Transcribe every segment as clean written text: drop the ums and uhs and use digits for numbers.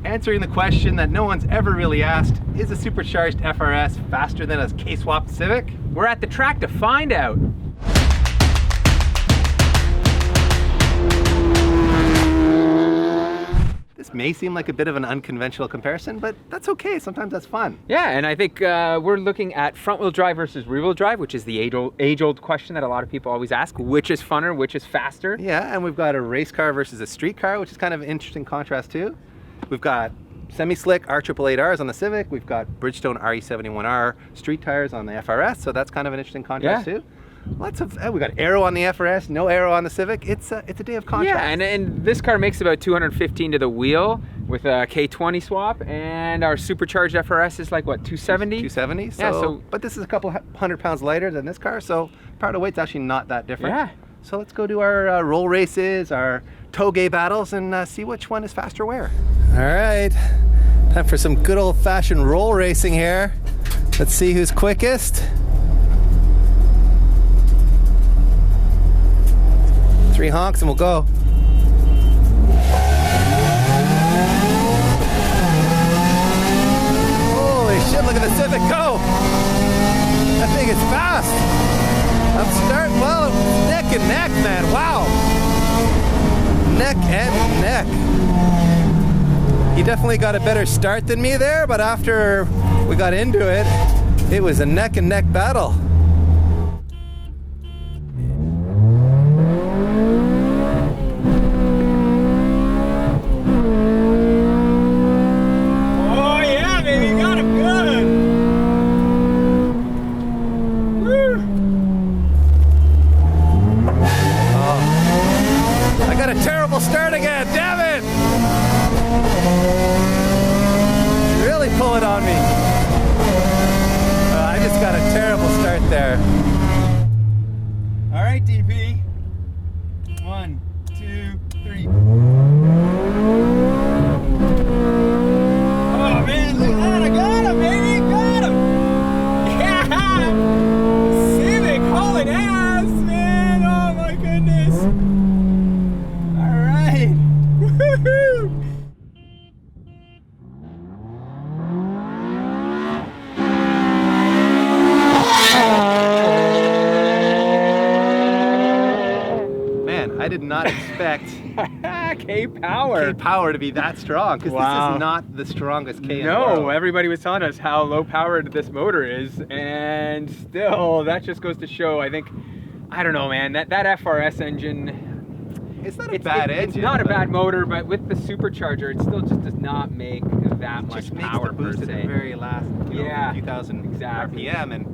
Answering the question that no one's ever really asked, is a Supercharged FRS faster than a K-swapped Civic? We're at the track to find out. This may seem like a bit of an unconventional comparison, but that's okay. Sometimes that's fun. Yeah, and I think we're looking at front-wheel drive versus rear-wheel drive, which is the age-old question that a lot of people always ask. Which is funner? Which is faster? Yeah, and we've got a race car versus a street car, which is kind of an interesting contrast too. We've got semi-slick R888Rs on the Civic. We've got Bridgestone RE71R street tires on the FRS, so that's kind of an interesting contrast too. Lots of, we got aero on the FRS, no aero on the Civic. It's a day of contrast. Yeah, and this car makes about 215 to the wheel with a K20 swap, and our Supercharged FRS is like what, 270? 270. So, yeah, so but this is a couple 100 pounds lighter than this car, so power to weight's actually not that different. Yeah. So let's go do our roll races, our toge battles, and see which one is faster where. All right, time for some good old-fashioned roll racing here. Let's see who's quickest. 3 honks and we'll go. Holy shit, look at the Civic go! That thing is fast! I'm starting, well, neck and neck, man, wow! Neck and neck. He definitely got a better start than me there, but after we got into it, it was a neck and neck battle. Start again, damn it! Really pull it on me. I just got a terrible start there. All right, DP. 1, 2, 3. Oh man, look at that! I got him, baby! Got him! Yeah! Civic hauling ass, man! Oh my goodness! Man, I did not expect K-Power to be that strong, because this is not the strongest K in the world. No, everybody was telling us how low powered this motor is, and still, that just goes to show, I think, I don't know, man, that FRS engine, it's not a bad engine. It's not a bad motor, but with the supercharger, it still just does not make that much power per se. At the very last, few thousand RPM, and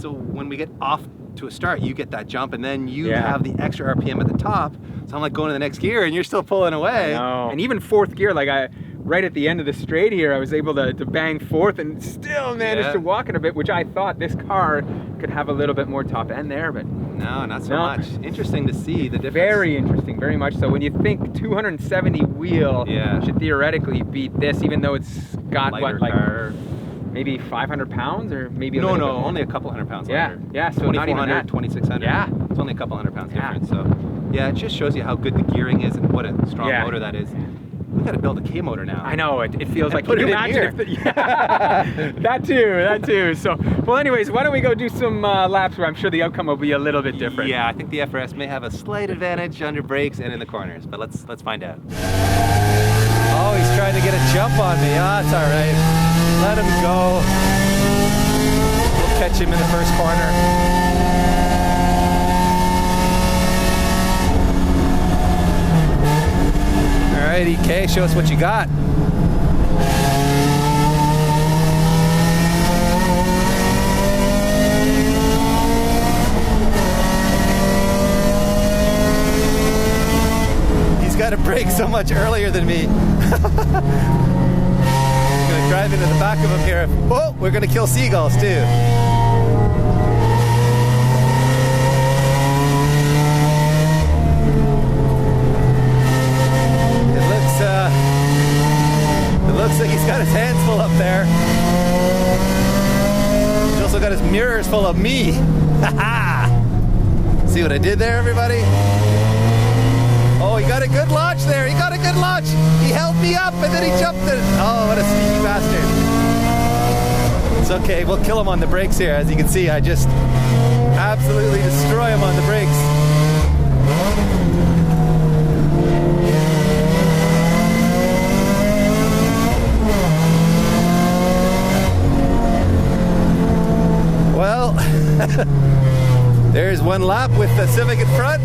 so when we get off to a start, you get that jump, and then you have the extra RPM at the top. So I'm like going to the next gear, and you're still pulling away. I know. And even fourth gear, like right at the end of the straight here, I was able to bang fourth and still managed to walk it a bit, which I thought this car could have a little bit more top end there, but no, not so much. Interesting to see the difference. Very interesting, very much so. When you think 270 wheel should theoretically beat this, even though it's got lighter what, like car. Maybe 500 pounds or maybe no, only a couple 100 pounds lighter. Yeah, so not even that. 2600. Yeah. It's only a couple 100 pounds difference. So yeah, it just shows you how good the gearing is and what a strong motor that is. We got to build a K motor now. I know, it feels like, put can it you in imagine here. if that too. So, well anyways, why don't we go do some laps where I'm sure the outcome will be a little bit different. Yeah, I think the FRS may have a slight advantage under brakes and in the corners, but let's find out. Oh, he's trying to get a jump on me. Ah, it's all right. Let him go. We'll catch him in the first corner. All right, EK, show us what you got. He's got to brake so much earlier than me. I'm gonna drive into the back of him here. Oh, we're gonna kill seagulls too. It looks like he's got his hands full up there. He's also got his mirrors full of me. Ha ha! See what I did there, everybody? Oh Oh, he got a good launch there. He got a good launch. He held me up and then he jumped it. Oh, what a sneaky bastard. It's okay. We'll kill him on the brakes here. As you can see, I just absolutely destroy him on the brakes. Well, there's one lap with the Civic in front.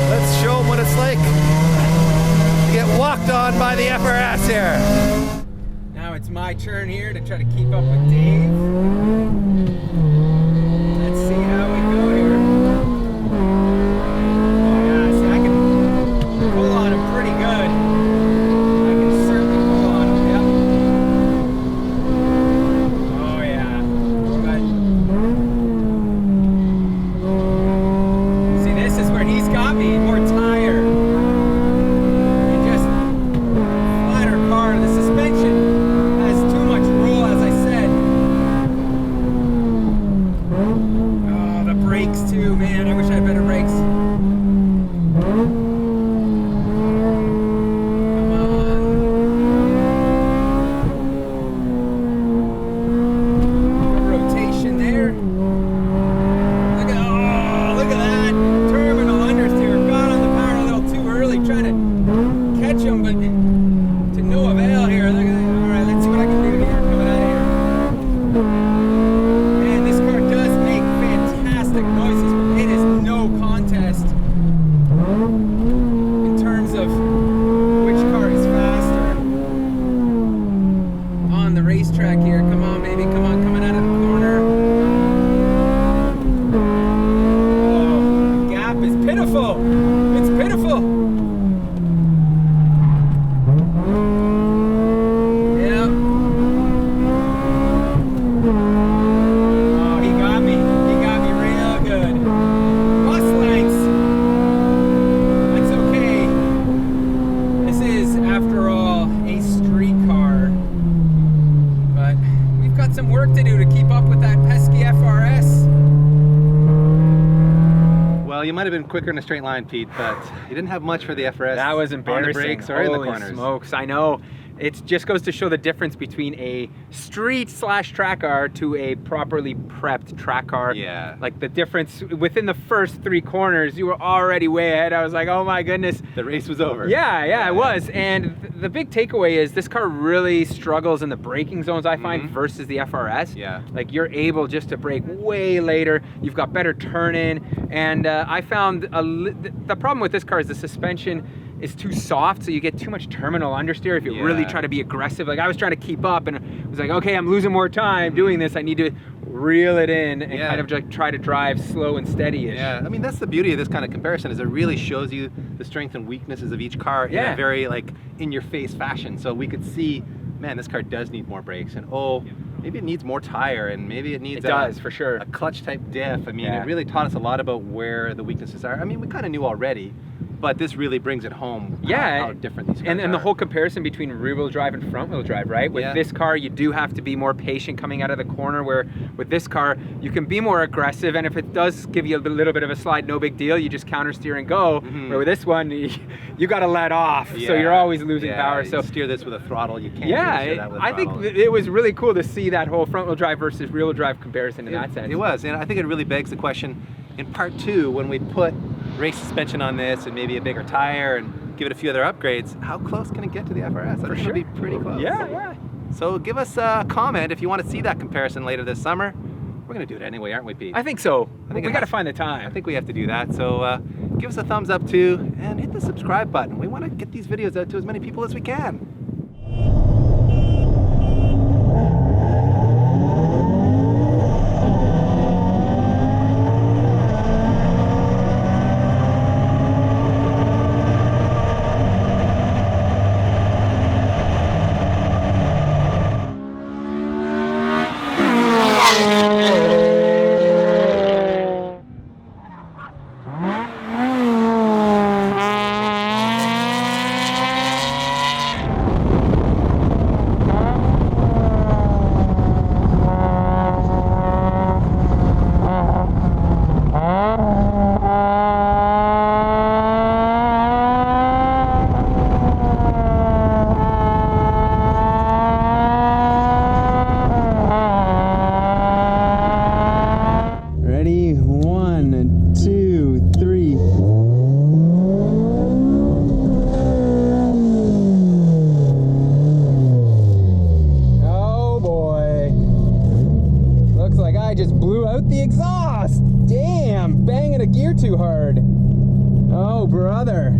Let's show them what it's like to get walked on by the FRS here. Now it's my turn here to try to keep up with Dave. Let's see how we go here. Oh yeah, see, I can pull on him pretty good. I can certainly pull on him, yep. Oh yeah. But see, this is where he's got me, more tire. And just flatter car, the suspension has too much roll, as I said. Oh, the brakes too, man. I wish I had better brakes. Come on. A rotation there. Look at that. Terminal understeer. Got on the power a little too early, trying to catch him, but to no avail here. Look at that. All right, let's see what I can do here. Coming out of here. Man, this car does make fantastic noises, but it is no contest in terms of which car is faster on the racetrack here. Come on, baby. Come on, coming out of the corner. Oh, the gap is pitiful. It's pitiful. Yep. Oh, he got me. He got me real good. Bus lengths. That's okay. This is, after all, a street car. But we've got some work to do to keep up with that pesky FRS. Well, you might have been quicker in a straight line, Pete, but you didn't have much for the FRS. That was on embarrassing. the brakes or in the Holy corners. smokes, I know. It just goes to show the difference between a street/track car to a properly prepped track car. Yeah. Like the difference within the first 3 corners, you were already way ahead. I was like, oh my goodness. The race was over. Yeah, it was. And the big takeaway is this car really struggles in the braking zones, I find, versus the FRS. Yeah. Like you're able just to brake way later. You've got better turn in. And I found the problem with this car is the suspension is too soft, so you get too much terminal understeer if you really try to be aggressive. Like I was trying to keep up and it was like, okay, I'm losing more time doing this. I need to reel it in and kind of just try to drive slow and steady-ish. Yeah, I mean, that's the beauty of this kind of comparison is it really shows you the strengths and weaknesses of each car in a very like in-your-face fashion. So we could see, man, this car does need more brakes, and maybe it needs more tire, and maybe it needs for sure. a clutch type diff. I mean, it really taught us a lot about where the weaknesses are. I mean, we kind of knew already, but this really brings it home how different these cars are. And the whole comparison between rear-wheel drive and front-wheel drive, right? With this car, you do have to be more patient coming out of the corner, where with this car, you can be more aggressive, and if it does give you a little bit of a slide, no big deal, you just counter steer and go. Where with this one, you got to let off, so you're always losing power. So steer this with a throttle, you can't steer that with a I throttle. think it was really cool to see that whole front-wheel drive versus rear-wheel drive comparison in that sense. It was, and I think it really begs the question, in part 2, when we put race suspension on this and maybe a bigger tire and give it a few other upgrades, how close can it get to the FRS? I think it'll be pretty close. Yeah. So give us a comment if you want to see that comparison later this summer. We're going to do it anyway, aren't we, Pete? I think so. I think we got to find the time. I think we have to do that. So give us a thumbs up too, and hit the subscribe button. We want to get these videos out to as many people as we can. like I just blew out the exhaust. Damn, banging a gear too hard. Oh, brother.